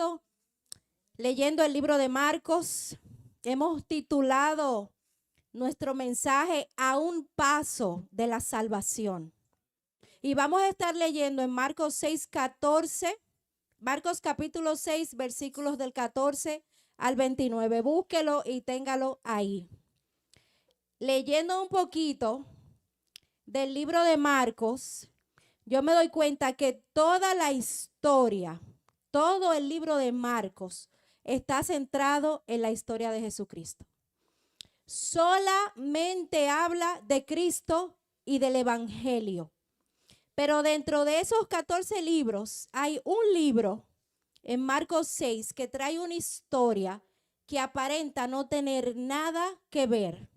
continuando leyendo el libro de Marcos. Hemos titulado nuestro mensaje A un paso de la salvación. Y vamos a estar leyendo en Marcos 6:14, Marcos capítulo 6, versículos del 14 al 29. Búsquelo y téngalo ahí. Leyendo un poquito del libro de Marcos, yo me doy cuenta que toda la historia, todo el libro de Marcos está centrado en la historia de Jesucristo. Solamente habla de Cristo y del Evangelio. Pero dentro de esos 14 libros hay un libro en Marcos 6 que trae una historia que aparenta no tener nada que ver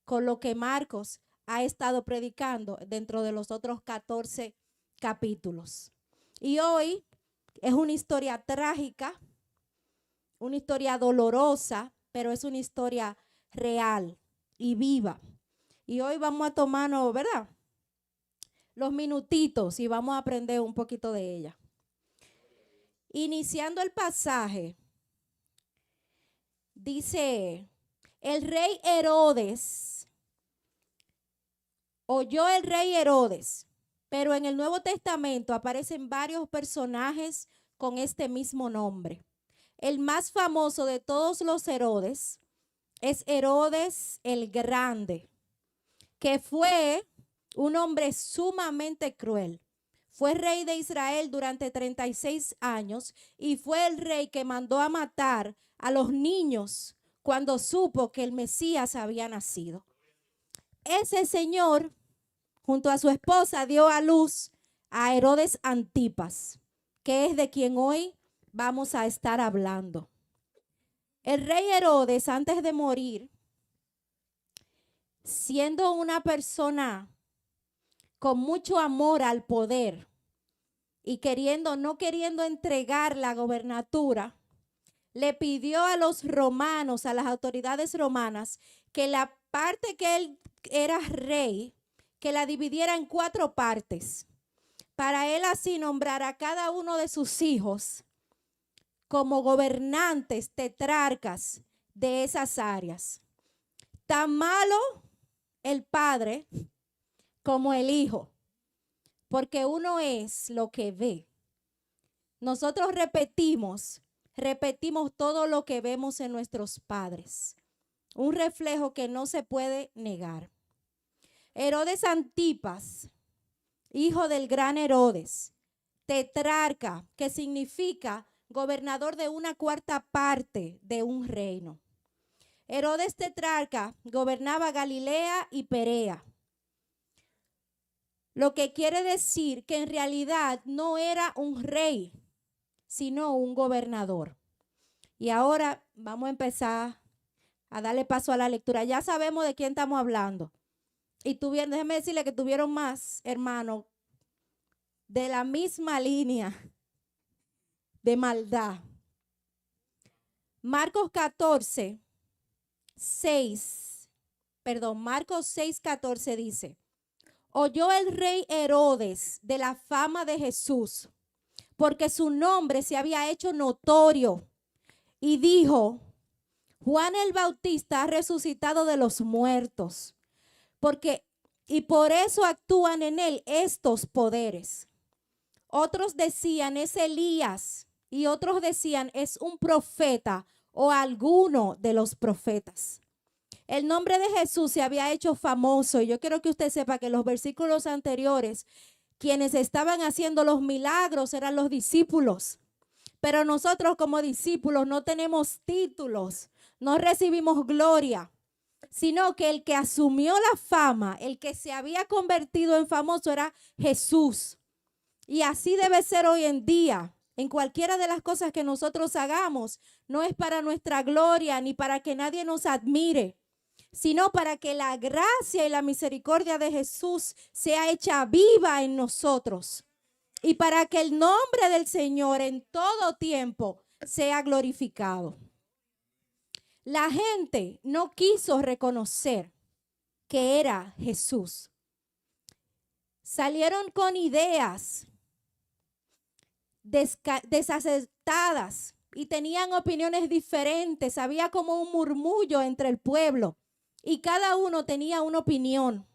con lo que Marcos ha estado predicando dentro de los otros 14 capítulos. Y hoy es una historia trágica, una historia dolorosa, pero es una historia real y viva. Y hoy vamos a tomarnos, ¿verdad?, los minutitos y vamos a aprender un poquito de ella. Iniciando el pasaje, dice: el rey Herodes, oyó el rey Herodes, pero en el Nuevo Testamento aparecen varios personajes con este mismo nombre. El más famoso de todos los Herodes es Herodes el Grande, que fue un hombre sumamente cruel. Fue rey de Israel durante 36 años y fue el rey que mandó a matar a los niños cuando supo que el Mesías había nacido. Ese señor, junto a su esposa, dio a luz a Herodes Antipas, que es de quien hoy vamos a estar hablando. El rey Herodes, antes de morir, siendo una persona con mucho amor al poder y no queriendo entregar la gobernatura, le pidió a los romanos, a las autoridades romanas, que la parte que él era rey, que la dividiera en 4 partes, para él así nombrar a cada uno de sus hijos como gobernantes, tetrarcas de esas áreas. Tan malo el padre como el hijo, porque uno es lo que ve. Nosotros repetimos todo lo que vemos en nuestros padres, un reflejo que no se puede negar. Herodes Antipas, hijo del gran Herodes, tetrarca, que significa gobernador de 1/4 parte de un reino. Herodes tetrarca gobernaba Galilea y Perea, lo que quiere decir que en realidad no era un rey, sino un gobernador. Y ahora vamos a empezar a darle paso a la lectura. Ya sabemos de quién estamos hablando. Y déjeme decirle que tuvieron más hermanos de la misma línea de maldad. Marcos 6:14 dice: oyó el rey Herodes de la fama de Jesús, porque su nombre se había hecho notorio, y dijo: Juan el Bautista ha resucitado de los muertos, y por eso actúan en él estos poderes. Otros decían: es Elías, y otros decían: es un profeta o alguno de los profetas. El nombre de Jesús se había hecho famoso, y yo quiero que usted sepa que en los versículos anteriores, quienes estaban haciendo los milagros eran los discípulos. Pero nosotros como discípulos no tenemos títulos, no recibimos gloria, sino que el que asumió la fama, el que se había convertido en famoso era Jesús. Y así debe ser hoy en día. En cualquiera de las cosas que nosotros hagamos, no es para nuestra gloria ni para que nadie nos admire, sino para que la gracia y la misericordia de Jesús sea hecha viva en nosotros y para que el nombre del Señor en todo tiempo sea glorificado. La gente no quiso reconocer que era Jesús. Salieron con ideas desacertadas y tenían opiniones diferentes. Había como un murmullo entre el pueblo y cada uno tenía una opinión.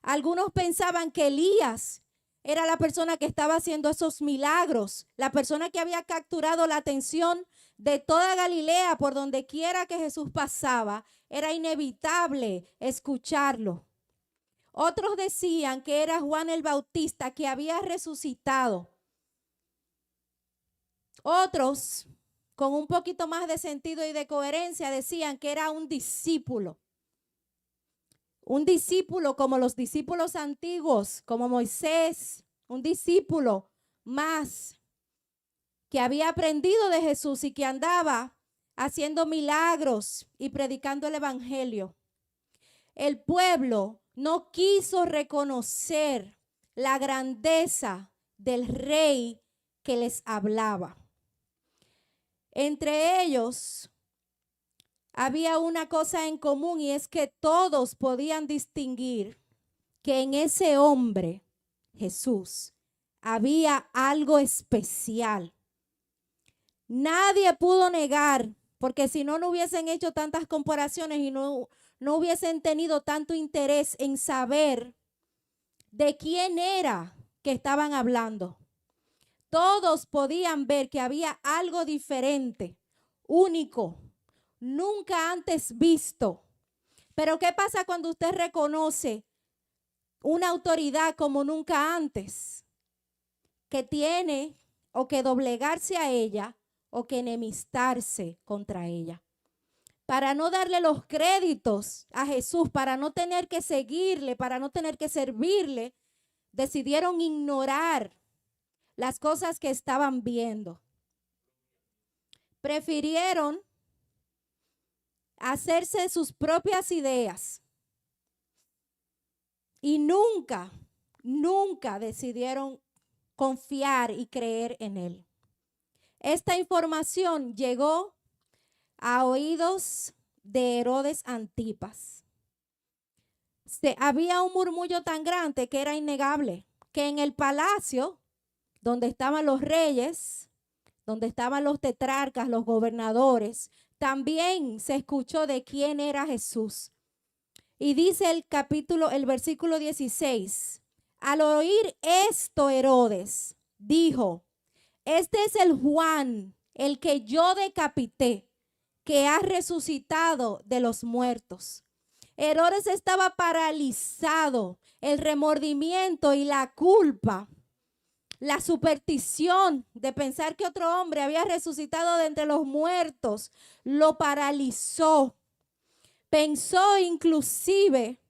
Algunos pensaban que Elías era la persona que estaba haciendo esos milagros, la persona que había capturado la atención de toda Galilea. Por donde quiera que Jesús pasaba, era inevitable escucharlo. Otros decían que era Juan el Bautista, que había resucitado. Otros, con un poquito más de sentido y de coherencia, decían que era un discípulo. Un discípulo como los discípulos antiguos, como Moisés, un discípulo más que había aprendido de Jesús y que andaba haciendo milagros y predicando el evangelio. El pueblo no quiso reconocer la grandeza del rey que les hablaba. Entre ellos había una cosa en común, y es que todos podían distinguir que en ese hombre, Jesús, había algo especial. Nadie pudo negar, porque si no, no hubiesen hecho tantas comparaciones y no hubiesen tenido tanto interés en saber de quién era que estaban hablando. Todos podían ver que había algo diferente, único, nunca antes visto. Pero ¿qué pasa cuando usted reconoce una autoridad como nunca antes? Que tiene o que doblegarse a ella o que enemistarse contra ella. Para no darle los créditos a Jesús, para no tener que seguirle, para no tener que servirle, decidieron ignorar las cosas que estaban viendo. Prefirieron hacerse sus propias ideas y nunca decidieron confiar y creer en él. Esta información llegó a oídos de Herodes Antipas. Había un murmullo tan grande que era innegable, que en el palacio donde estaban los reyes, donde estaban los tetrarcas, los gobernadores, también se escuchó de quién era Jesús. Y dice el versículo 16, al oír esto Herodes dijo, este es el Juan, el que yo decapité, que ha resucitado de los muertos. Herodes estaba paralizado. El remordimiento y la culpa, la superstición de pensar que otro hombre había resucitado de entre los muertos, lo paralizó. Pensó inclusive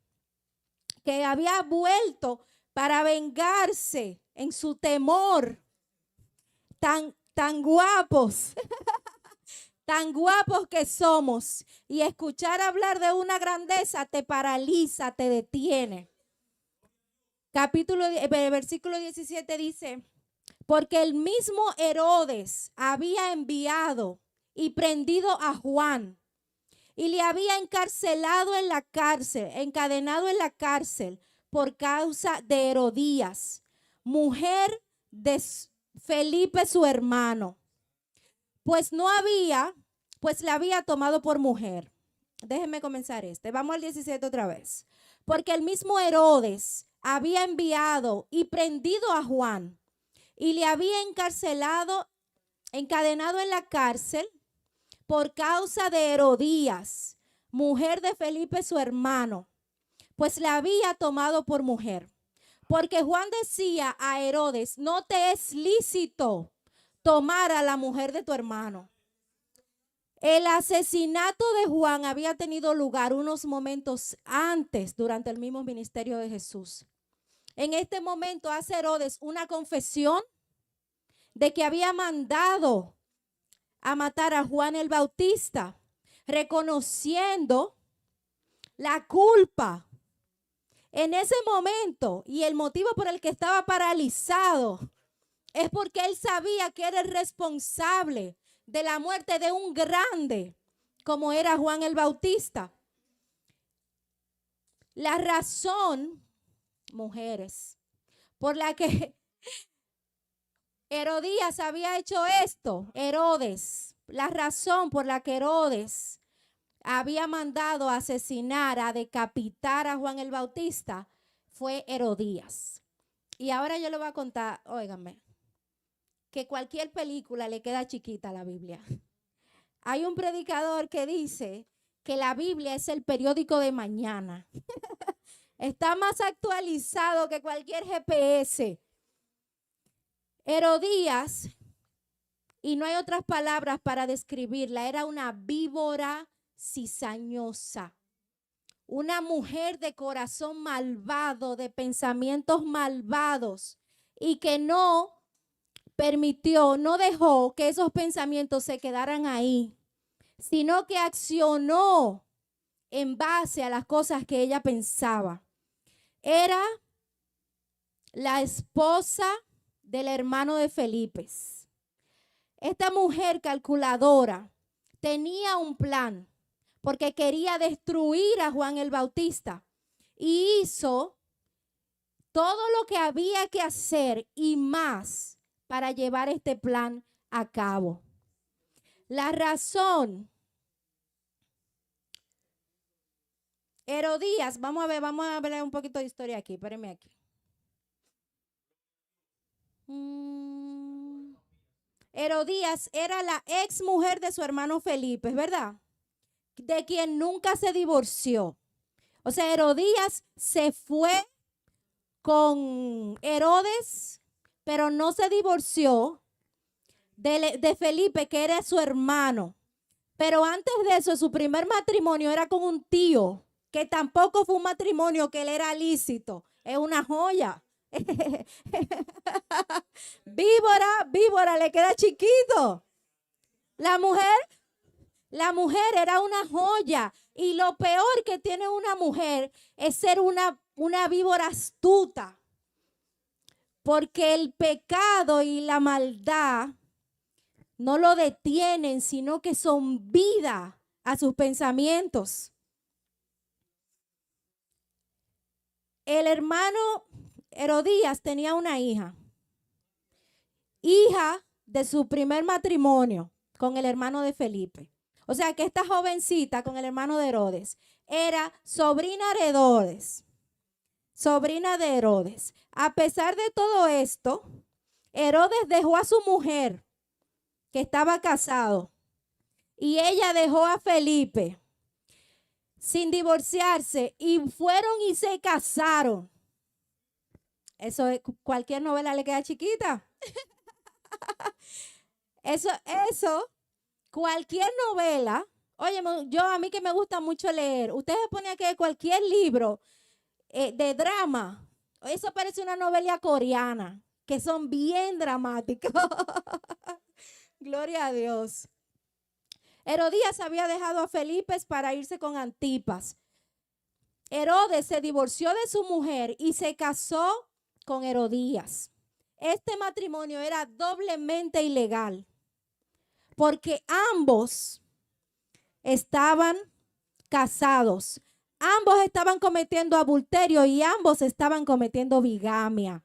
que había vuelto para vengarse en su temor. Tan guapos, tan guapos que somos. Y escuchar hablar de una grandeza te paraliza, te detiene. Versículo 17 dice, porque el mismo Herodes había enviado y prendido a Juan y le había encarcelado en la cárcel, encadenado en la cárcel por causa de Herodías, mujer de Felipe su hermano, pues la había tomado por mujer. Déjenme comenzar vamos al 17 otra vez. Porque el mismo Herodes había enviado y prendido a Juan y le había encadenado en la cárcel por causa de Herodías, mujer de Felipe su hermano, pues la había tomado por mujer. Porque Juan decía a Herodes, no te es lícito tomar a la mujer de tu hermano. El asesinato de Juan había tenido lugar unos momentos antes, durante el mismo ministerio de Jesús. En este momento hace Herodes una confesión de que había mandado a matar a Juan el Bautista, reconociendo la culpa. En ese momento, y el motivo por el que estaba paralizado, es porque él sabía que era el responsable de la muerte de un grande como era Juan el Bautista. La razón, mujeres, por la que Herodías había hecho esto, Herodes, la razón por la que Herodes había mandado a asesinar, a decapitar a Juan el Bautista, fue Herodías. Y ahora yo le voy a contar, óigame, que cualquier película le queda chiquita a la Biblia. Hay un predicador que dice que la Biblia es el periódico de mañana. Está más actualizado que cualquier GPS. Herodías, y no hay otras palabras para describirla, era una víbora cizañosa. Una mujer de corazón malvado, de pensamientos malvados, y que no permitió, no dejó que esos pensamientos se quedaran ahí, sino que accionó en base a las cosas que ella pensaba. Era la esposa del hermano de Felipe. Esta mujer calculadora tenía un plan porque quería destruir a Juan el Bautista y hizo todo lo que había que hacer y más para llevar este plan a cabo. La razón, Herodías, vamos a ver un poquito de historia aquí, espérenme aquí. Herodías era la ex mujer de su hermano Felipe, ¿verdad? De quien nunca se divorció. O sea, Herodías se fue con Herodes, pero no se divorció de Felipe, que era su hermano. Pero antes de eso, su primer matrimonio era con un tío, que tampoco fue un matrimonio que le era lícito. Es una joya. Víbora, le queda chiquito. La mujer era una joya. Y lo peor que tiene una mujer es ser una víbora astuta. Porque el pecado y la maldad no lo detienen, sino que son vida a sus pensamientos. El hermano Herodías tenía una hija de su primer matrimonio con el hermano de Felipe. O sea que esta jovencita con el hermano de Herodes era sobrina de Herodes. Sobrina de Herodes. A pesar de todo esto, Herodes dejó a su mujer, que estaba casado, y ella dejó a Felipe sin divorciarse y fueron y se casaron. Eso es, cualquier novela le queda chiquita. Eso, cualquier novela. Oye, a mí que me gusta mucho leer, ustedes ponen que cualquier libro de drama, eso parece una novela coreana, que son bien dramáticos. Gloria a Dios. Herodías había dejado a Felipe para irse con Antipas. Herodes se divorció de su mujer y se casó con Herodías. Este matrimonio era doblemente ilegal porque ambos estaban casados, ambos estaban cometiendo adulterio y ambos estaban cometiendo bigamia.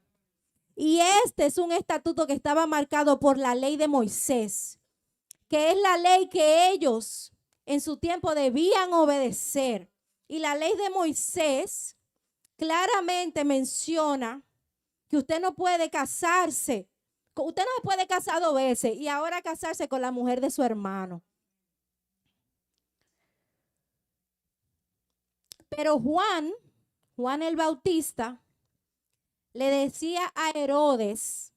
Y este es un estatuto que estaba marcado por la ley de Moisés, que es la ley que ellos en su tiempo debían obedecer. Y la ley de Moisés claramente menciona que usted no puede casarse. Usted no se puede casar 2 veces y ahora casarse con la mujer de su hermano. Pero Juan el Bautista, le decía a Herodes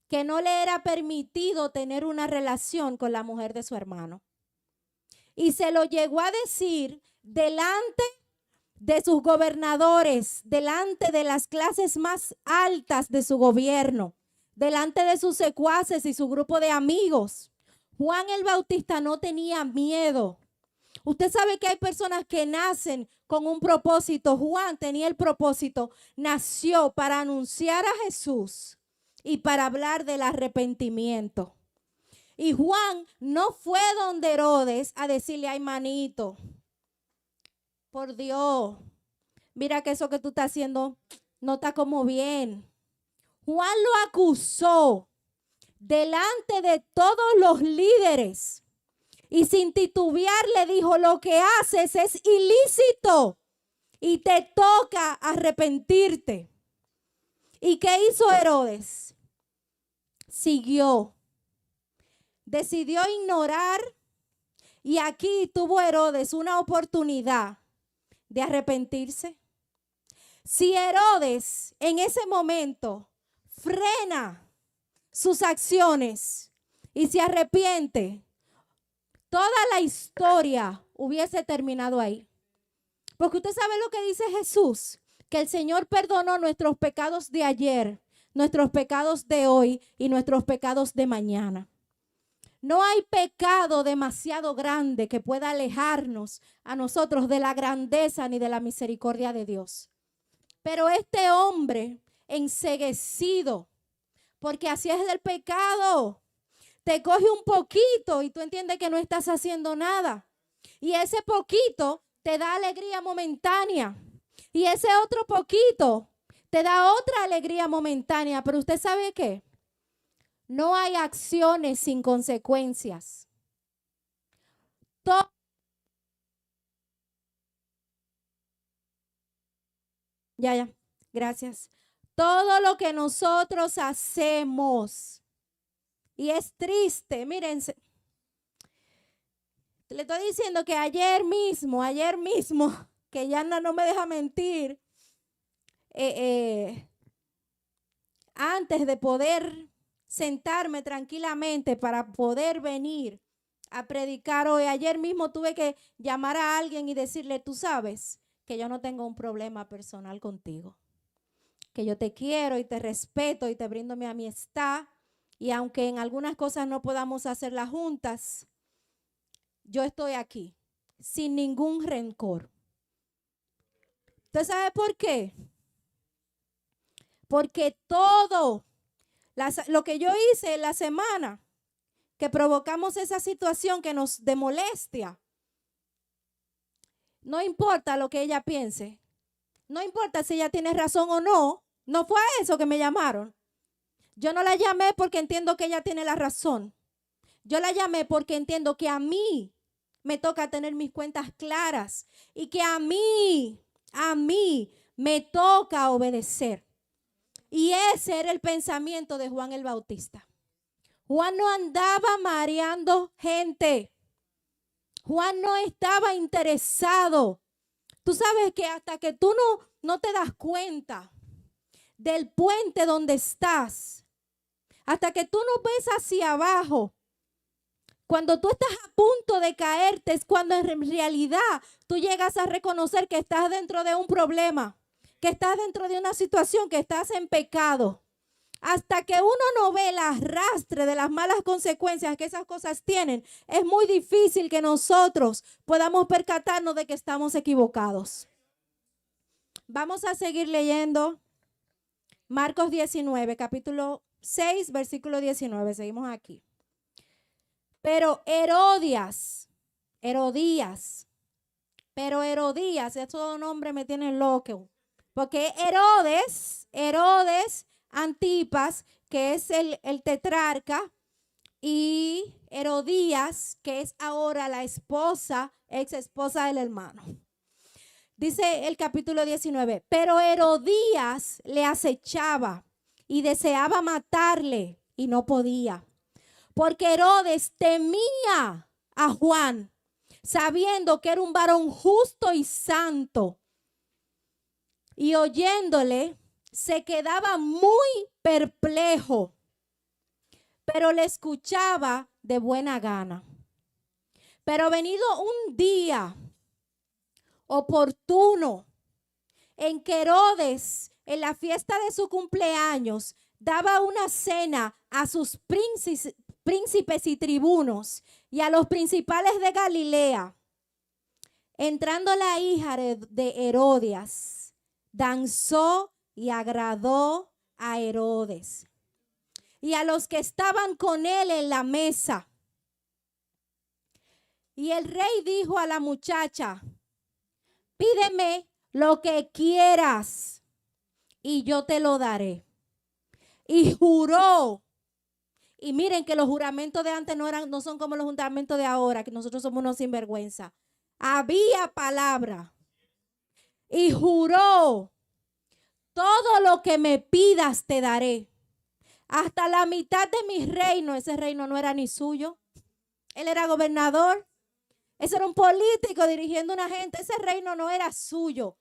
que no le era permitido tener una relación con la mujer de su hermano. Y se lo llegó a decir delante de sus gobernadores, delante de las clases más altas de su gobierno, delante de sus secuaces y su grupo de amigos. Juan el Bautista no tenía miedo. Usted sabe que hay personas que nacen con un propósito. Juan tenía el propósito, nació para anunciar a Jesús y para hablar del arrepentimiento. Y Juan no fue donde Herodes a decirle, ay manito, por Dios, mira que eso que tú estás haciendo no está como bien. Juan lo acusó delante de todos los líderes y sin titubear le dijo, lo que haces es ilícito y te toca arrepentirte. ¿Y qué hizo Herodes? Siguió. Decidió ignorar y aquí tuvo Herodes una oportunidad de arrepentirse. Si Herodes en ese momento frena sus acciones y se arrepiente, toda la historia hubiese terminado ahí. Porque usted sabe lo que dice Jesús, que el Señor perdonó nuestros pecados de ayer, nuestros pecados de hoy y nuestros pecados de mañana. No hay pecado demasiado grande que pueda alejarnos a nosotros de la grandeza ni de la misericordia de Dios. Pero este hombre enceguecido, porque así es el pecado, te coge un poquito y tú entiendes que no estás haciendo nada. Y ese poquito te da alegría momentánea. Y ese otro poquito te da otra alegría momentánea. Pero usted sabe qué, no hay acciones sin consecuencias. Ya, gracias. Todo lo que nosotros hacemos, y es triste, mírense, le estoy diciendo que ayer mismo, que ya no me deja mentir, antes de poder sentarme tranquilamente para poder venir a predicar hoy, ayer mismo tuve que llamar a alguien y decirle, tú sabes que yo no tengo un problema personal contigo, que yo te quiero y te respeto y te brindo mi amistad, y aunque en algunas cosas no podamos hacerlas juntas, yo estoy aquí sin ningún rencor. ¿Usted sabe por qué? Porque todo lo que yo hice en la semana, que provocamos esa situación que nos de molestia, no importa lo que ella piense, no importa si ella tiene razón o no, no fue a eso que me llamaron. Yo no la llamé porque entiendo que ella tiene la razón. Yo la llamé porque entiendo que a mí me toca tener mis cuentas claras y que a mí me toca obedecer. Y ese era el pensamiento de Juan el Bautista. Juan no andaba mareando gente. Juan no estaba interesado. Tú sabes que hasta que tú no te das cuenta del puente donde estás, hasta que tú no ves hacia abajo, cuando tú estás a punto de caerte, es cuando en realidad tú llegas a reconocer que estás dentro de un problema, que estás dentro de una situación, que estás en pecado. Hasta que uno no ve el arrastre de las malas consecuencias que esas cosas tienen, es muy difícil que nosotros podamos percatarnos de que estamos equivocados. Vamos a seguir leyendo Marcos 19, capítulo 6, versículo 19. Seguimos aquí. Pero Herodías, es todo nombre me tiene loco. Porque Herodes Antipas, que es el tetrarca, y Herodías, que es ahora la ex esposa del hermano. Dice el capítulo 19, pero Herodías le acechaba y deseaba matarle y no podía, porque Herodes temía a Juan, sabiendo que era un varón justo y santo, y oyéndole se quedaba muy perplejo, pero le escuchaba de buena gana. Pero venido un día oportuno en que Herodes, en la fiesta de su cumpleaños, daba una cena a sus príncipes y tribunos y a los principales de Galilea, entrando la hija de Herodías, danzó y agradó a Herodes y a los que estaban con él en la mesa. Y el rey dijo a la muchacha, pídeme lo que quieras y yo te lo daré. Y juró Y miren que los juramentos de antes no son como los juramentos de ahora, que nosotros somos unos sinvergüenza. Había palabra. Y juró, todo lo que me pidas te daré. Hasta la mitad de mi reino. Ese reino no era ni suyo. Él era gobernador. Ese era un político dirigiendo una gente. Ese reino no era suyo.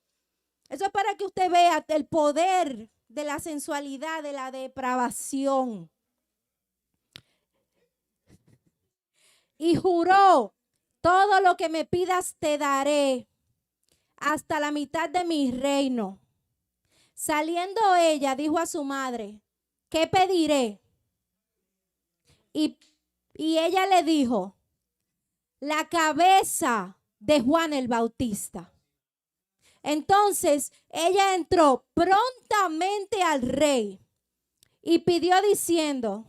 Eso es para que usted vea el poder de la sensualidad, de la depravación. Y juró, todo lo que me pidas te daré, hasta la mitad de mi reino. Saliendo ella, dijo a su madre, ¿qué pediré? Y ella le dijo, la cabeza de Juan el Bautista. Entonces ella entró prontamente al rey y pidió diciendo,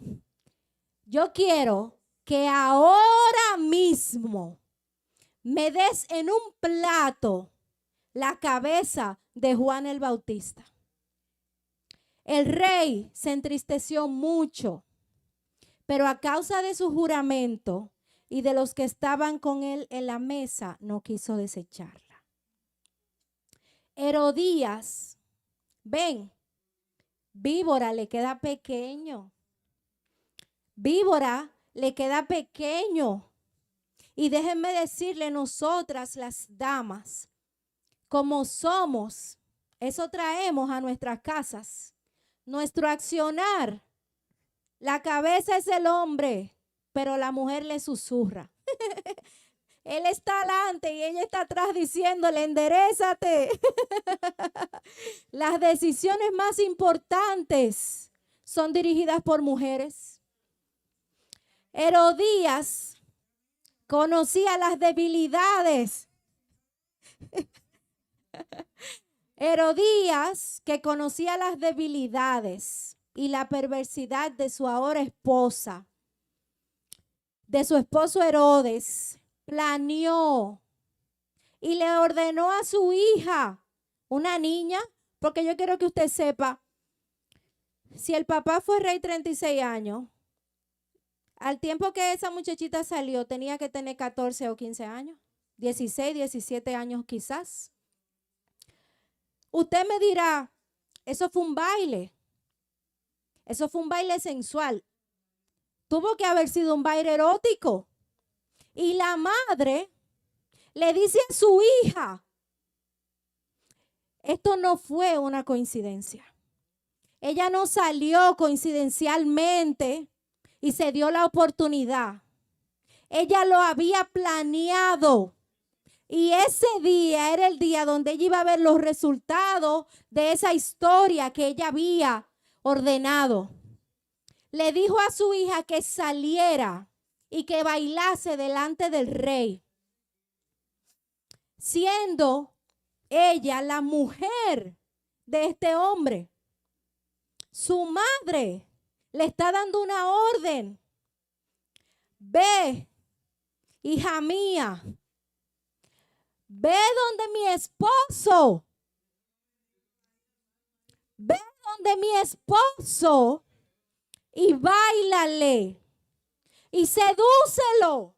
yo quiero que ahora mismo me des en un plato la cabeza de Juan el Bautista. El rey se entristeció mucho, pero a causa de su juramento y de los que estaban con él en la mesa, no quiso desecharla. Herodías, ven, víbora le queda pequeño. Víbora le queda pequeño. Y déjenme decirle, nosotras las damas, como somos, eso traemos a nuestras casas. Nuestro accionar, la cabeza es el hombre, pero la mujer le susurra. Él está adelante y ella está atrás diciéndole, enderézate. Las decisiones más importantes son dirigidas por mujeres. Herodías conocía las debilidades. Herodías, que conocía las debilidades y la perversidad de su ahora esposa, de su esposo Herodes, planeó y le ordenó a su hija, una niña, porque yo quiero que usted sepa, si el papá fue rey 36 años, al tiempo que esa muchachita salió tenía que tener 14 o 15 años, 16, 17 años quizás. Usted me dirá, eso fue un baile. Eso fue un baile sensual. Tuvo que haber sido un baile erótico. Y la madre le dice a su hija, esto no fue una coincidencia. Ella no salió coincidencialmente y se dio la oportunidad. Ella lo había planeado. Y ese día era el día donde ella iba a ver los resultados de esa historia que ella había ordenado. Le dijo a su hija que saliera y que bailase delante del rey, siendo ella la mujer de este hombre. Su madre le está dando una orden. Ve, hija mía, ve donde mi esposo. Ve donde mi esposo y báilale y sedúcelo.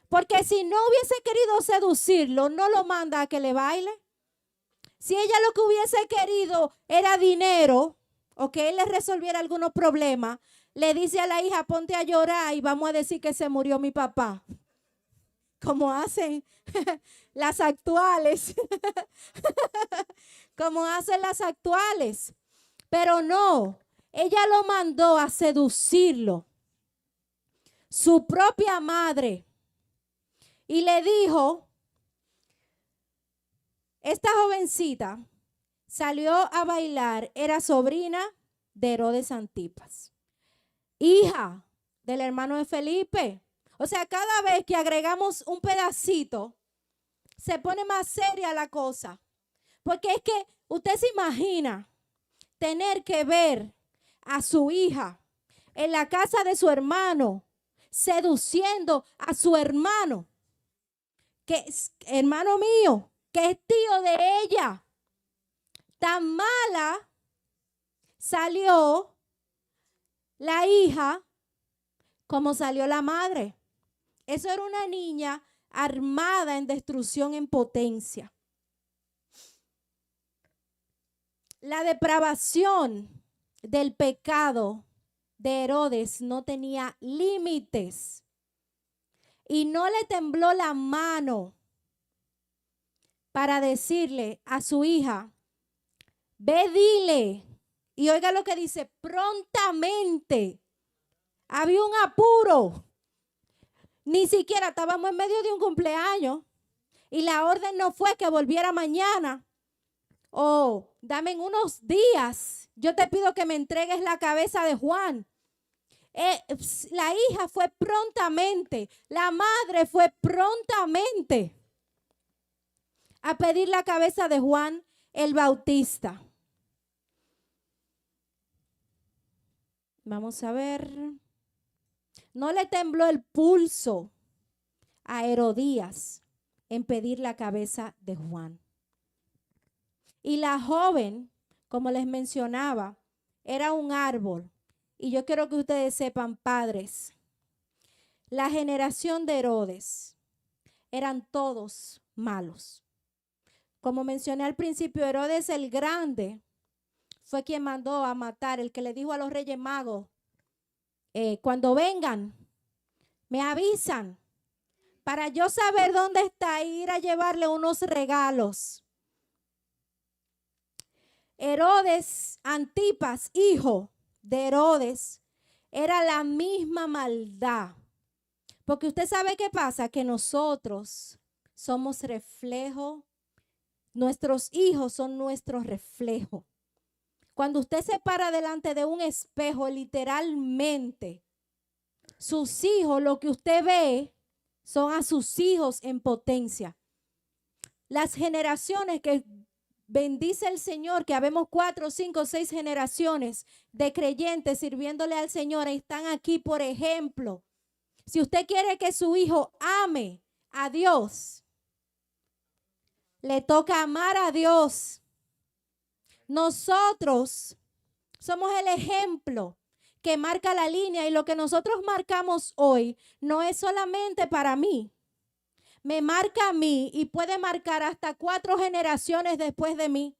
Porque si no hubiese querido seducirlo, no lo manda a que le baile. Si ella lo que hubiese querido era dinero o que él le resolviera algunos problemas, le dice a la hija, ponte a llorar y vamos a decir que se murió mi papá. Como hacen las actuales. Como hacen las actuales. Pero no, ella lo mandó a seducirlo. Su propia madre. Y le dijo, esta jovencita salió a bailar, era sobrina de Herodes Antipas, hija del hermano de Felipe. O sea, cada vez que agregamos un pedacito, se pone más seria la cosa. Porque es que usted se imagina tener que ver a su hija en la casa de su hermano, seduciendo a su hermano, que es hermano mío, que es tío de ella. Tan mala salió la hija como salió la madre. Eso era una niña armada en destrucción, en potencia. La depravación del pecado de Herodes no tenía límites y no le tembló la mano para decirle a su hija, ve, dile. Y oiga lo que dice, prontamente. Había un apuro. Ni siquiera estábamos en medio de un cumpleaños y la orden no fue que volviera mañana. Dame en unos días. Yo te pido que me entregues la cabeza de Juan. La hija fue prontamente. La madre fue prontamente a pedir la cabeza de Juan el Bautista. Vamos a ver. No le tembló el pulso a Herodías en pedir la cabeza de Juan. Y la joven, como les mencionaba, era un árbol. Y yo quiero que ustedes sepan, padres, la generación de Herodes eran todos malos. Como mencioné al principio, Herodes el Grande fue quien mandó a matar, el que le dijo a los reyes magos, cuando vengan, me avisan para yo saber dónde está e ir a llevarle unos regalos. Herodes Antipas, hijo de Herodes, era la misma maldad. Porque usted sabe qué pasa, que nosotros somos reflejo, nuestros hijos son nuestro reflejo. Cuando usted se para delante de un espejo, literalmente, sus hijos, lo que usted ve, son a sus hijos en potencia. Las generaciones que bendice el Señor, que habemos 4, 5, 6 generaciones de creyentes sirviéndole al Señor, están aquí por ejemplo. Si usted quiere que su hijo ame a Dios, le toca amar a Dios. Nosotros somos el ejemplo que marca la línea y lo que nosotros marcamos hoy no es solamente para mí. Me marca a mí y puede marcar hasta 4 generaciones después de mí.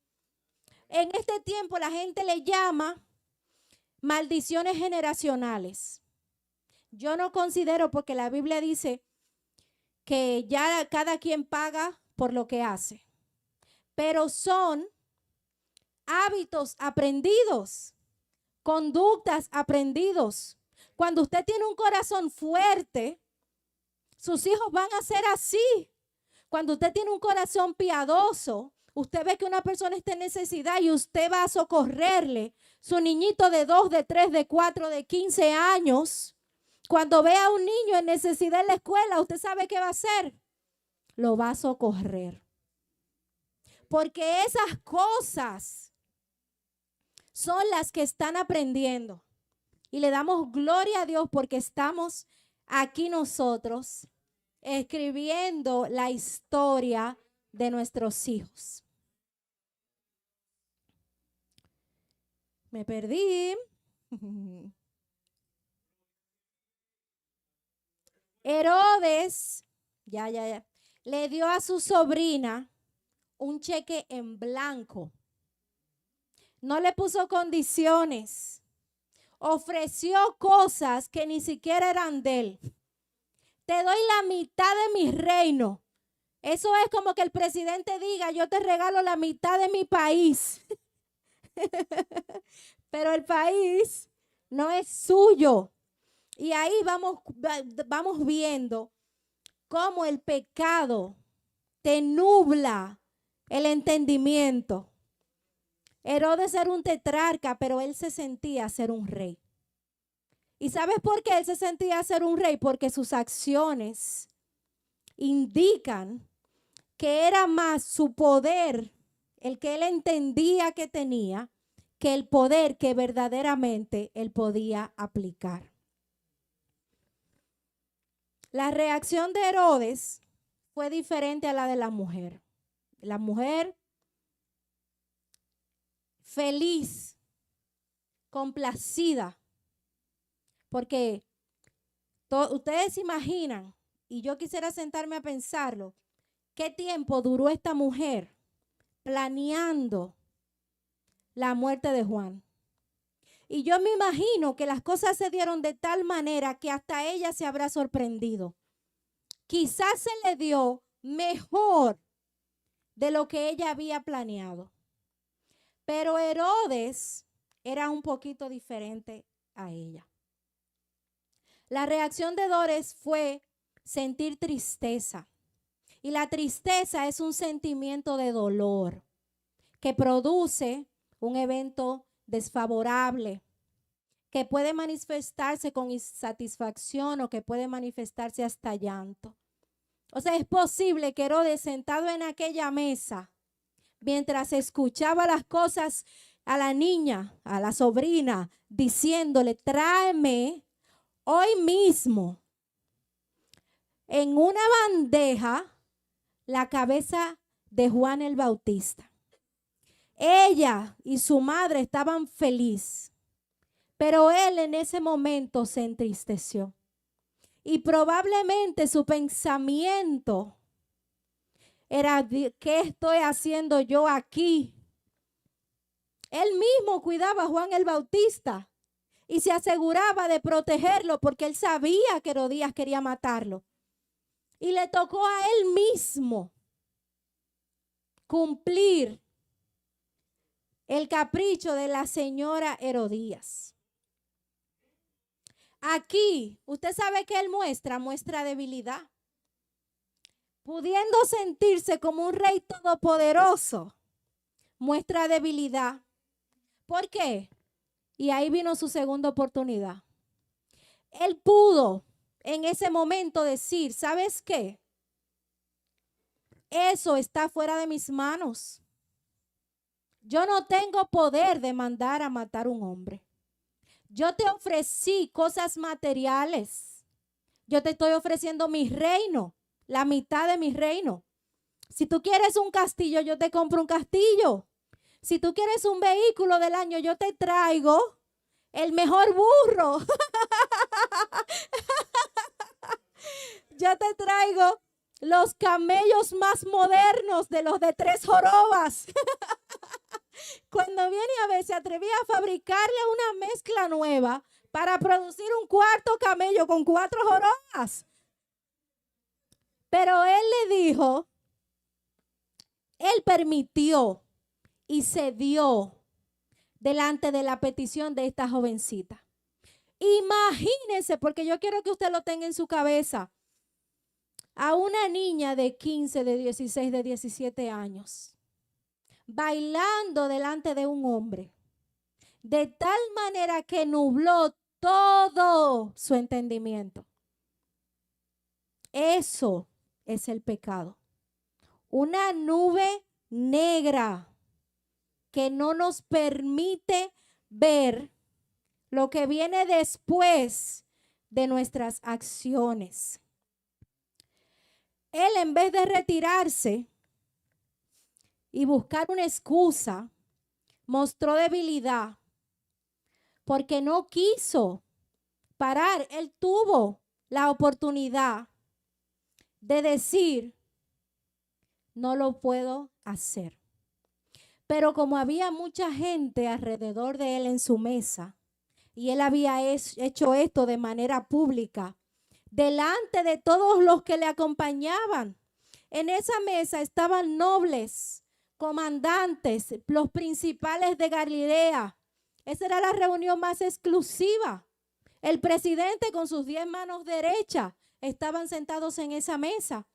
En este tiempo la gente le llama maldiciones generacionales. Yo no considero, porque la Biblia dice que ya cada quien paga por lo que hace. Pero son hábitos aprendidos, conductas aprendidos. Cuando usted tiene un corazón fuerte, sus hijos van a ser así. Cuando usted tiene un corazón piadoso, usted ve que una persona está en necesidad y usted va a socorrerle. Su niñito de 2, de 3, de 4, de 15 años, cuando ve a un niño en necesidad en la escuela, usted sabe qué va a hacer. Lo va a socorrer. Porque esas cosas son las que están aprendiendo. Y le damos gloria a Dios porque estamos aquí nosotros escribiendo la historia de nuestros hijos. Me perdí. Herodes, le dio a su sobrina un cheque en blanco. No le puso condiciones. Ofreció cosas que ni siquiera eran de él. Te doy la mitad de mi reino. Eso es como que el presidente diga, yo te regalo la mitad de mi país. Pero el país no es suyo. Y ahí vamos viendo cómo el pecado te nubla el entendimiento. Herodes era un tetrarca, pero él se sentía ser un rey. ¿Y sabes por qué él se sentía ser un rey? Porque sus acciones indican que era más su poder, el que él entendía que tenía, que el poder que verdaderamente él podía aplicar. La reacción de Herodes fue diferente a la de la mujer. La mujer feliz, complacida, porque Ustedes se imaginan, y yo quisiera sentarme a pensarlo, ¿qué tiempo duró esta mujer planeando la muerte de Juan? Y yo me imagino que las cosas se dieron de tal manera que hasta ella se habrá sorprendido. Quizás se le dio mejor de lo que ella había planeado. Pero Herodes era un poquito diferente a ella. La reacción de Herodes fue sentir tristeza. Y la tristeza es un sentimiento de dolor que produce un evento desfavorable, que puede manifestarse con insatisfacción o que puede manifestarse hasta llanto. O sea, es posible que Herodes, sentado en aquella mesa, mientras escuchaba las cosas a la niña, a la sobrina, diciéndole, tráeme hoy mismo en una bandeja la cabeza de Juan el Bautista. Ella y su madre estaban felices, pero él en ese momento se entristeció. Y probablemente su pensamiento era, ¿qué estoy haciendo yo aquí? Él mismo cuidaba a Juan el Bautista y se aseguraba de protegerlo porque él sabía que Herodías quería matarlo. Y le tocó a él mismo cumplir el capricho de la señora Herodías. Aquí, usted sabe que él muestra debilidad. Pudiendo sentirse como un rey todopoderoso, muestra debilidad. ¿Por qué? Y ahí vino su segunda oportunidad. Él pudo en ese momento decir, ¿sabes qué? Eso está fuera de mis manos. Yo no tengo poder de mandar a matar a un hombre. Yo te ofrecí cosas materiales. Yo te estoy ofreciendo mi reino, la mitad de mi reino. Si tú quieres un castillo, yo te compro un castillo. Si tú quieres un vehículo del año, yo te traigo el mejor burro. Yo te traigo los camellos más modernos de los de 3 jorobas. Cuando viene a ver, se atrevía a fabricarle una mezcla nueva para producir un cuarto camello con 4 jorobas. Pero él le dijo, él permitió y cedió delante de la petición de esta jovencita. Imagínense, porque yo quiero que usted lo tenga en su cabeza, a una niña de 15, de 16, de 17 años, bailando delante de un hombre, de tal manera que nubló todo su entendimiento. Eso es el pecado. Una nube negra que no nos permite ver lo que viene después de nuestras acciones. Él, en vez de retirarse y buscar una excusa, mostró debilidad porque no quiso parar. Él tuvo la oportunidad de decir, no lo puedo hacer. Pero como había mucha gente alrededor de él en su mesa, y él había hecho esto de manera pública, delante de todos los que le acompañaban, en esa mesa estaban nobles, comandantes, los principales de Galilea. Esa era la reunión más exclusiva. El presidente con sus 10 manos derechas estaban sentados en esa mesa.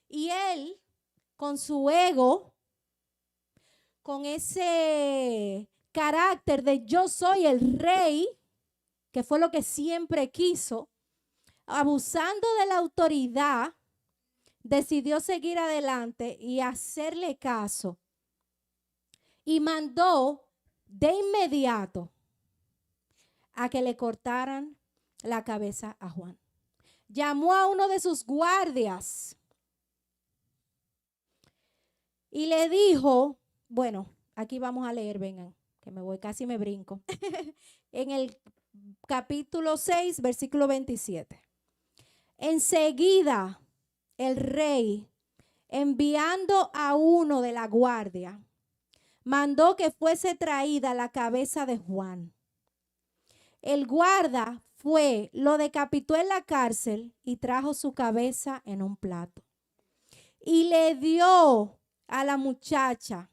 Y él, con su ego, con ese carácter de yo soy el rey, que fue lo que siempre quiso, abusando de la autoridad, decidió seguir adelante y hacerle caso. Y mandó de inmediato a que le cortaran la cabeza a Juan. Llamó a uno de sus guardias y le dijo, bueno, aquí vamos a leer, vengan, que me voy, casi me brinco. En el capítulo 6, versículo 27. Enseguida el rey, enviando a uno de la guardia, mandó que fuese traída la cabeza de Juan. El guarda fue, lo decapitó en la cárcel y trajo su cabeza en un plato. Y le dio a la muchacha.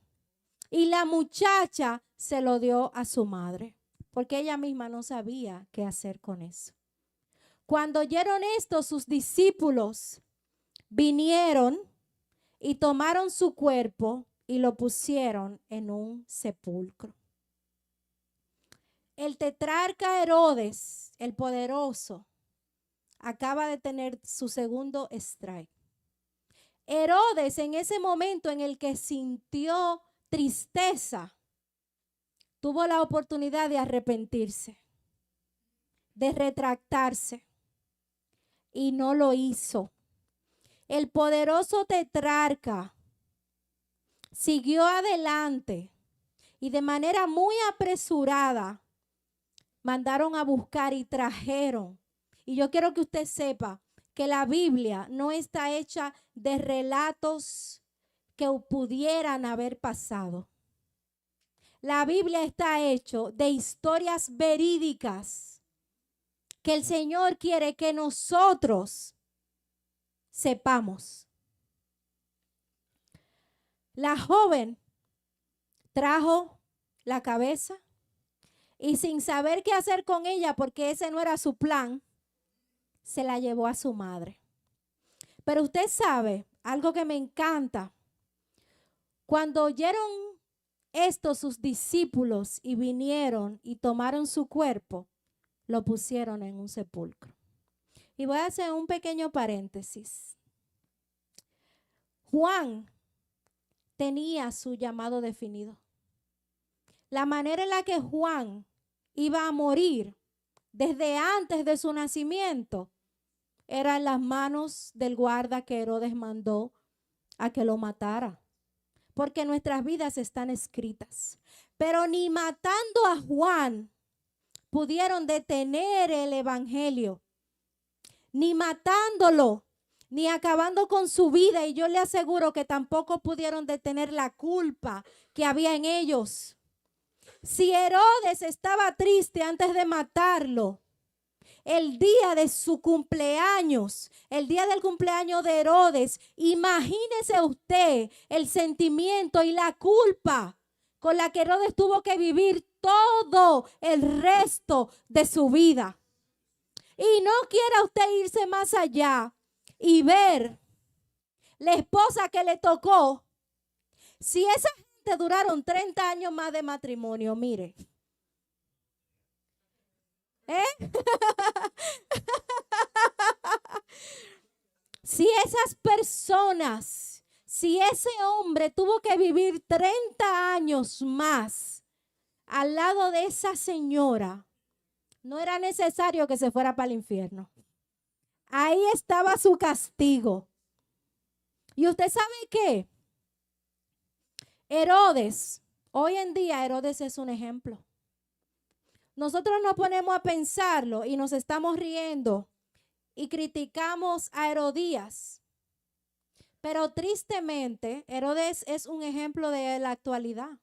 Y la muchacha se lo dio a su madre, porque ella misma no sabía qué hacer con eso. Cuando oyeron esto, sus discípulos vinieron y tomaron su cuerpo y lo pusieron en un sepulcro. El tetrarca Herodes, el poderoso, acaba de tener su segundo strike. Herodes, en ese momento en el que sintió tristeza, tuvo la oportunidad de arrepentirse, de retractarse, y no lo hizo. El poderoso tetrarca siguió adelante y de manera muy apresurada mandaron a buscar y trajeron. Y yo quiero que usted sepa que la Biblia no está hecha de relatos que pudieran haber pasado. La Biblia está hecha de historias verídicas que el Señor quiere que nosotros sepamos. La joven trajo la cabeza y sin saber qué hacer con ella, porque ese no era su plan, se la llevó a su madre. Pero usted sabe, algo que me encanta, cuando oyeron esto sus discípulos y vinieron y tomaron su cuerpo, lo pusieron en un sepulcro. Y voy a hacer un pequeño paréntesis. Juan tenía su llamado definido. La manera en la que Juan iba a morir desde antes de su nacimiento era en las manos del guarda que Herodes mandó a que lo matara. Porque nuestras vidas están escritas. Pero ni matando a Juan pudieron detener el evangelio. Ni matándolo, ni acabando con su vida. Y yo le aseguro que tampoco pudieron detener la culpa que había en ellos. Si Herodes estaba triste antes de matarlo, el día de su cumpleaños, el día del cumpleaños de Herodes, imagínese usted el sentimiento y la culpa con la que Herodes tuvo que vivir todo el resto de su vida. Y no quiera usted irse más allá y ver la esposa que le tocó. Si esa gente duraron 30 años más de matrimonio, mire. Si esas personas, si ese hombre tuvo que vivir 30 años más al lado de esa señora, no era necesario que se fuera para el infierno. Ahí estaba su castigo. ¿Y usted sabe qué? Herodes, hoy en día Herodes es un ejemplo. Nosotros nos ponemos a pensarlo y nos estamos riendo y criticamos a Herodías. Pero tristemente, Herodes es un ejemplo de la actualidad.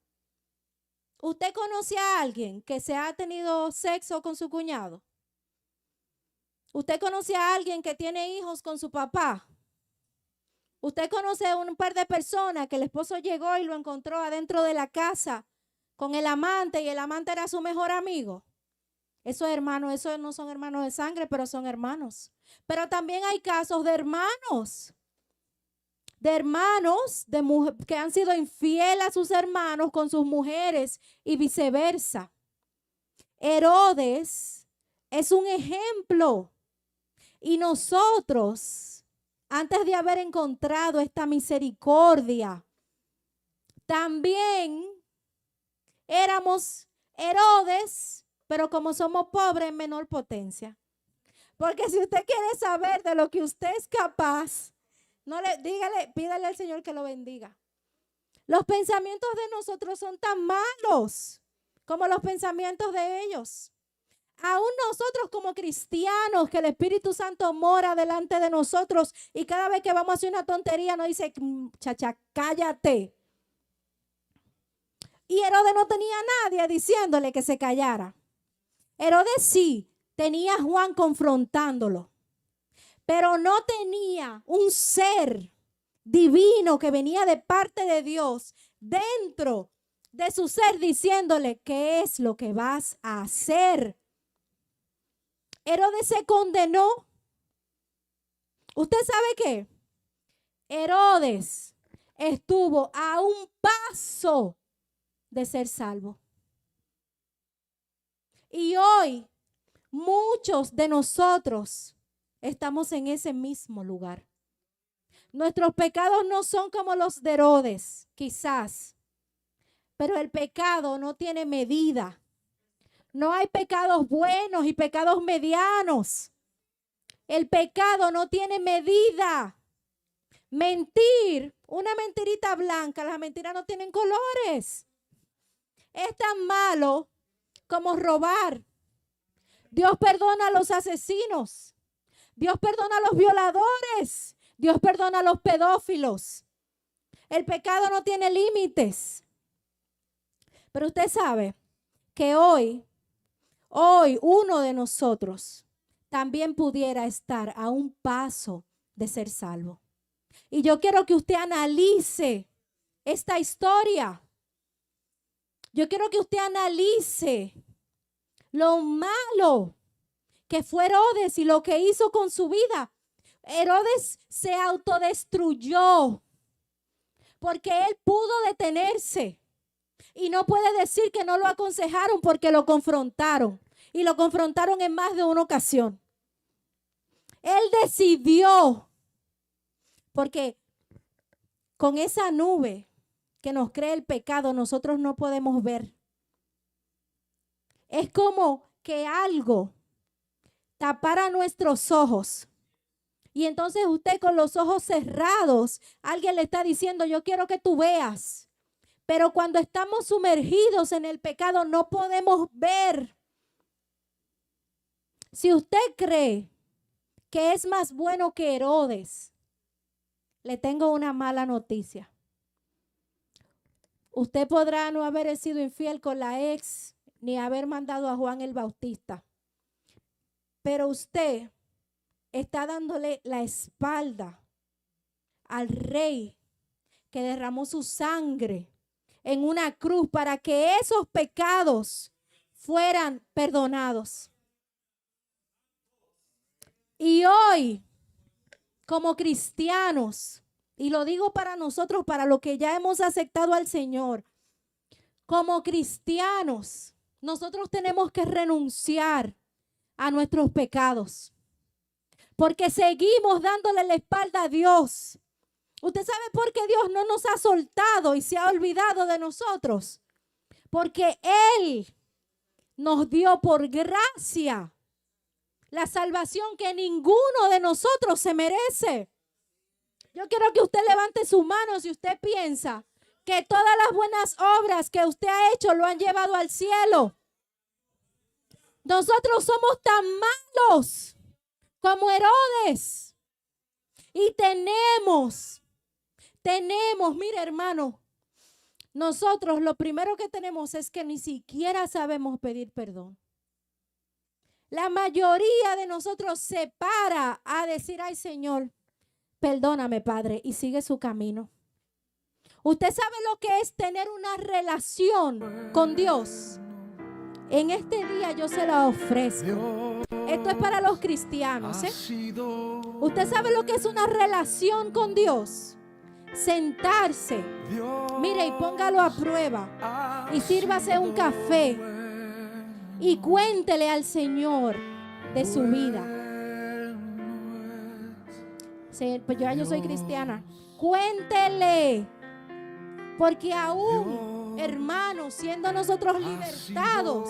¿Usted conoce a alguien que se ha tenido sexo con su cuñado? ¿Usted conoce a alguien que tiene hijos con su papá? ¿Usted conoce a un par de personas que el esposo llegó y lo encontró adentro de la casa con el amante y el amante era su mejor amigo? Esos hermanos, esos no son hermanos de sangre, pero son hermanos. Pero también hay casos de hermanos que han sido infieles a sus hermanos con sus mujeres y viceversa. Herodes es un ejemplo. Y nosotros, antes de haber encontrado esta misericordia, también éramos Herodes, pero como somos pobres, en menor potencia. Porque si usted quiere saber de lo que usted es capaz, pídale al Señor que lo bendiga. Los pensamientos de nosotros son tan malos como los pensamientos de ellos. aún nosotros como cristianos, que el Espíritu Santo mora delante de nosotros y cada vez que vamos a hacer una tontería nos dice, chacha, cállate. Y Herodes no tenía a nadie diciéndole que se callara. Herodes sí tenía a Juan confrontándolo, pero no tenía un ser divino que venía de parte de Dios dentro de su ser diciéndole qué es lo que vas a hacer. Herodes se condenó. ¿Usted sabe qué? Herodes estuvo a un paso de ser salvo. Y hoy muchos de nosotros estamos en ese mismo lugar. Nuestros pecados no son como los de Herodes, quizás, pero el pecado no tiene medida. No hay pecados buenos y pecados medianos. El pecado no tiene medida. Mentir, una mentirita blanca, las mentiras no tienen colores. Es tan malo como robar. Dios perdona a los asesinos. Dios perdona a los violadores. Dios perdona a los pedófilos. El pecado no tiene límites. Pero usted sabe que hoy uno de nosotros también pudiera estar a un paso de ser salvo. Y yo quiero que usted analice esta historia. Yo quiero que usted analice lo malo que fue Herodes y lo que hizo con su vida. Herodes se autodestruyó porque él pudo detenerse. Y no puede decir que no lo aconsejaron porque lo confrontaron. Y lo confrontaron en más de una ocasión. Él decidió, porque con esa nube que nos cree el pecado, nosotros no podemos ver. Es como que algo tapara nuestros ojos. Y entonces usted con los ojos cerrados, alguien le está diciendo, yo quiero que tú veas. Pero cuando estamos sumergidos en el pecado no podemos ver. Si usted cree que es más bueno que Herodes, le tengo una mala noticia. Usted podrá no haber sido infiel con la ex, ni haber mandado a Juan el Bautista. Pero usted está dándole la espalda al Rey que derramó su sangre en una cruz para que esos pecados fueran perdonados. Y hoy, como cristianos, y lo digo para nosotros, para los que ya hemos aceptado al Señor, como cristianos, nosotros tenemos que renunciar a nuestros pecados, porque seguimos dándole la espalda a Dios. ¿Usted sabe por qué Dios no nos ha soltado y se ha olvidado de nosotros? Porque Él nos dio por gracia la salvación que ninguno de nosotros se merece. Yo quiero que usted levante su mano si usted piensa que todas las buenas obras que usted ha hecho lo han llevado al cielo. Nosotros somos tan malos como Herodes. Y tenemos, mire hermano, nosotros lo primero que tenemos es que ni siquiera sabemos pedir perdón. La mayoría de nosotros se para a decir, ay Señor, perdóname Padre, y sigue su camino. ¿Usted sabe lo que es tener una relación con Dios? En este día yo se la ofrezco. Esto es para los cristianos, ¿eh? ¿Usted sabe lo que es una relación con Dios? Sentarse, mire, y póngalo a prueba y sírvase un café y cuéntele al Señor de su vida. Sí, pues yo soy cristiana. Cuéntele, porque aún, hermanos, siendo nosotros libertados,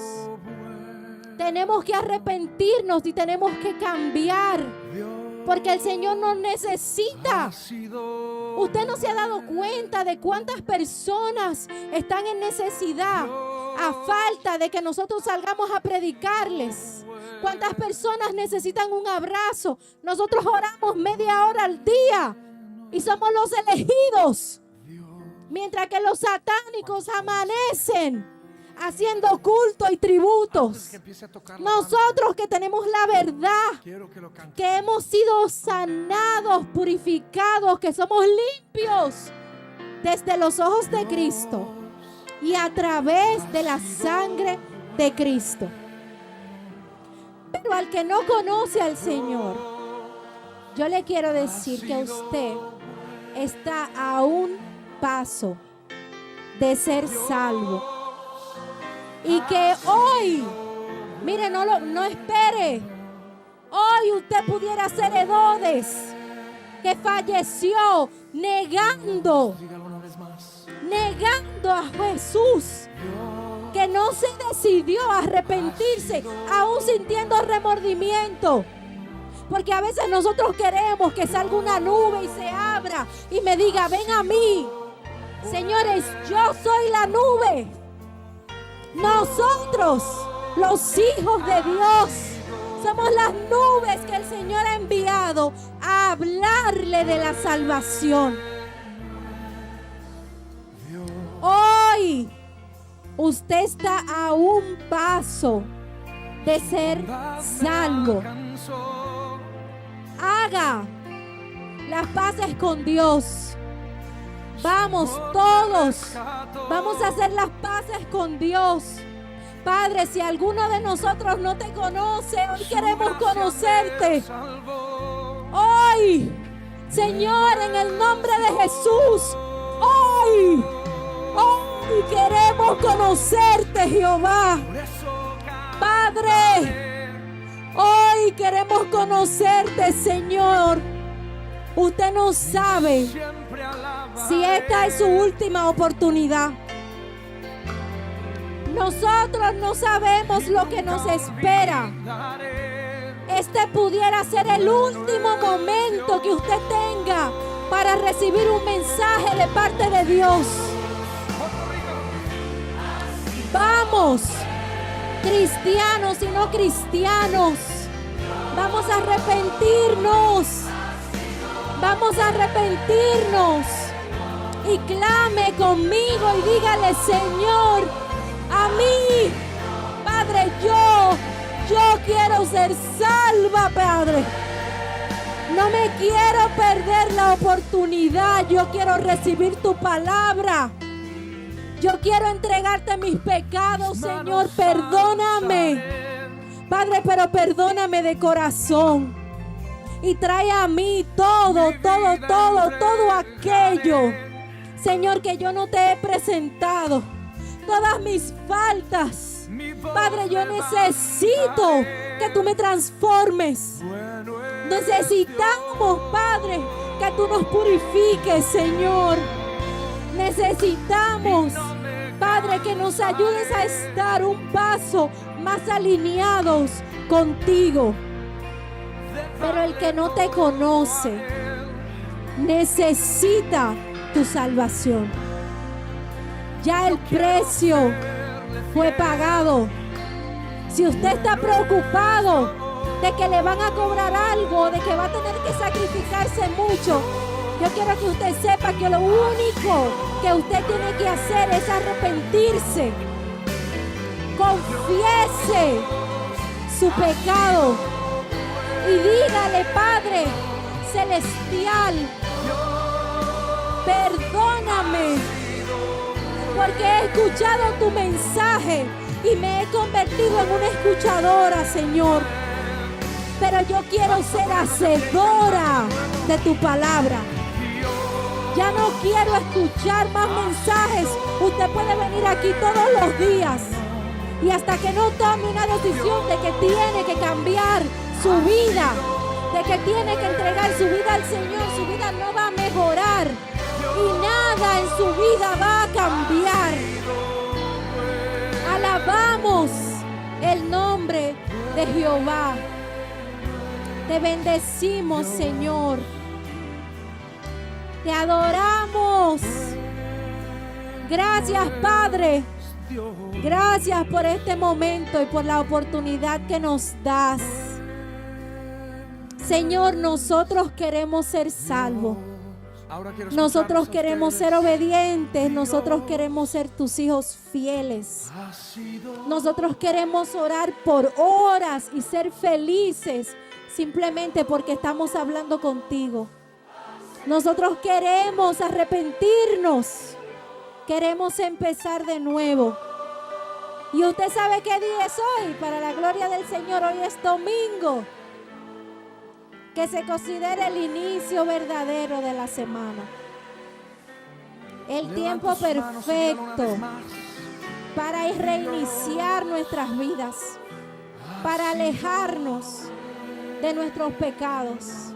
tenemos que arrepentirnos y tenemos que cambiar, porque el Señor nos necesita. Usted no se ha dado cuenta de cuántas personas están en necesidad a falta de que nosotros salgamos a predicarles. ¿Cuántas personas necesitan un abrazo? Nosotros oramos media hora al día y somos los elegidos. Mientras que los satánicos amanecen haciendo culto y tributos. Nosotros que tenemos la verdad, que hemos sido sanados, purificados, que somos limpios desde los ojos de Cristo y a través de la sangre de Cristo. Pero al que no conoce al Señor, yo le quiero decir que usted está a un paso de ser salvo. Y que hoy, mire, no espere. Hoy usted pudiera ser Herodes, que falleció negando a Jesús, que no se decidió a arrepentirse, aún sintiendo remordimiento. Porque a veces nosotros queremos que salga una nube y se abra y me diga, ven a mí. Señores, yo soy la nube. Nosotros, los hijos de Dios, somos las nubes que el Señor ha enviado a hablarle de la salvación. Hoy, usted está a un paso de ser salvo. Haga las paces con Dios. Vamos todos, vamos a hacer las paces con Dios. Padre, si alguno de nosotros no te conoce, hoy queremos conocerte. Hoy, Señor, en el nombre de Jesús, hoy queremos conocerte, Jehová. Padre, hoy queremos conocerte, Señor. Usted no sabe si esta es su última oportunidad. Nosotros no sabemos lo que nos espera. Este pudiera ser el último momento que usted tenga para recibir un mensaje de parte de Dios. Vamos, cristianos y no cristianos, vamos a arrepentirnos. Vamos a arrepentirnos y clame conmigo y dígale, Señor, a mí, Padre, yo quiero ser salva, Padre. No me quiero perder la oportunidad. Yo quiero recibir tu palabra. Yo quiero entregarte mis pecados, Señor. Perdóname, Padre, pero perdóname de corazón. Y trae a mí todo aquello, Señor, que yo no te he presentado. Todas mis faltas. Padre, yo necesito que tú me transformes. Necesitamos, Padre, que tú nos purifiques, Señor. Necesitamos, Padre, que nos ayudes a estar un paso más alineados contigo. Pero el que no te conoce necesita tu salvación. Ya el precio fue pagado. Si usted está preocupado de que le van a cobrar algo, de que va a tener que sacrificarse mucho, yo quiero que usted sepa que lo único que usted tiene que hacer es arrepentirse. Confiese su pecado y dígale, Padre Celestial, perdóname, porque he escuchado tu mensaje y me he convertido en una escuchadora, Señor. Pero yo quiero ser hacedora de tu palabra. Ya no quiero escuchar más mensajes. Usted puede venir aquí todos los días y hasta que no tome una decisión de que tiene que cambiar su vida, de que tiene que entregar su vida al Señor, su vida no va a mejorar y nada en su vida va a cambiar. Alabamos el nombre de Jehová. Te bendecimos, Señor. Te adoramos. Gracias, Padre, Gracias por este momento y por la oportunidad que nos das. Señor, nosotros queremos ser salvos. Nosotros queremos ser obedientes. Nosotros queremos ser tus hijos fieles. Nosotros queremos orar por horas y ser felices simplemente porque estamos hablando contigo. Nosotros queremos arrepentirnos. Queremos empezar de nuevo. Y usted sabe qué día es hoy. Para la gloria del Señor, hoy es domingo. Que se considere el inicio verdadero de la semana. El tiempo perfecto para reiniciar nuestras vidas. Para alejarnos de nuestros pecados.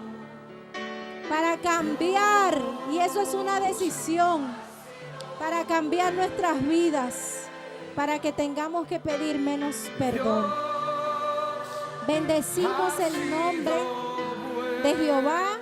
Para cambiar. Y eso es una decisión. Para cambiar nuestras vidas. Para que tengamos que pedir menos perdón. Bendecimos el nombre de Jehová